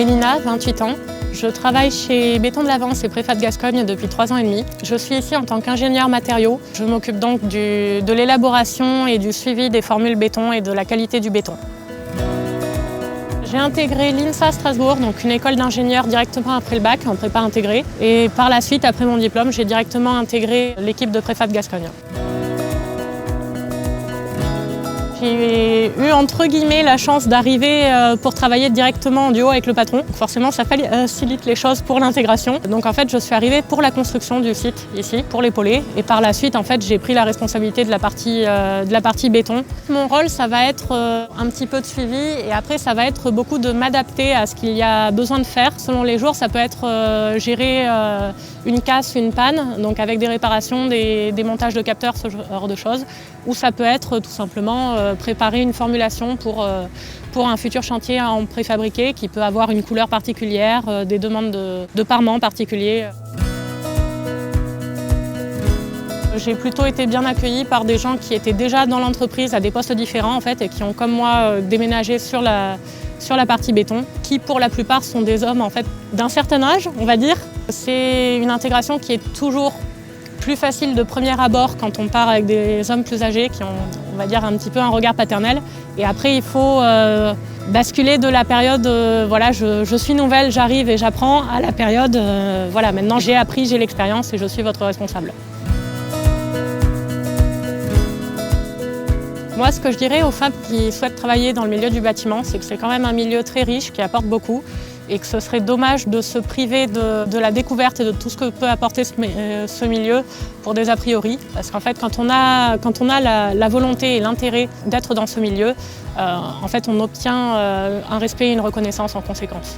Mélina, 28 ans. Je travaille chez Béton de l'Avance et Préfat de Gascogne depuis 3 ans et demi. Je suis ici en tant qu'ingénieur matériaux. Je m'occupe donc de l'élaboration et du suivi des formules béton et de la qualité du béton. J'ai intégré l'INSA Strasbourg, donc une école d'ingénieurs directement après le bac, en prépa intégrée. Et par la suite, après mon diplôme, j'ai directement intégré l'équipe de Préfat de Gascogne. J'ai eu entre guillemets la chance d'arriver pour travailler directement en duo avec le patron. Forcément, ça facilite les choses pour l'intégration. Donc en fait, je suis arrivée pour la construction du site ici, pour l'épauler. Et par la suite, en fait, j'ai pris la responsabilité de la partie béton. Mon rôle, ça va être un petit peu de suivi et après, ça va être beaucoup de m'adapter à ce qu'il y a besoin de faire. Selon les jours, ça peut être gérer une casse, une panne, donc avec des réparations, des montages de capteurs, ce genre de choses. Ou ça peut être tout simplement préparer une formulation pour un futur chantier en préfabriqué qui peut avoir une couleur particulière, des demandes de parement particuliers. J'ai plutôt été bien accueillie par des gens qui étaient déjà dans l'entreprise à des postes différents en fait, et qui ont comme moi déménagé sur la partie béton, qui pour la plupart sont des hommes en fait, d'un certain âge, on va dire. C'est une intégration qui est toujours plus facile de premier abord quand on part avec des hommes plus âgés qui ont, on va dire, un petit peu un regard paternel. Et après, il faut basculer de la période voilà, je suis nouvelle, j'arrive et j'apprends, à la période voilà, maintenant j'ai appris, j'ai l'expérience et je suis votre responsable. Moi, ce que je dirais aux femmes qui souhaitent travailler dans le milieu du bâtiment, c'est que c'est quand même un milieu très riche qui apporte beaucoup et que ce serait dommage de se priver de la découverte et de tout ce que peut apporter ce milieu pour des a priori. Parce qu'en fait, quand on a la volonté et l'intérêt d'être dans ce milieu, en fait, on obtient un respect et une reconnaissance en conséquence.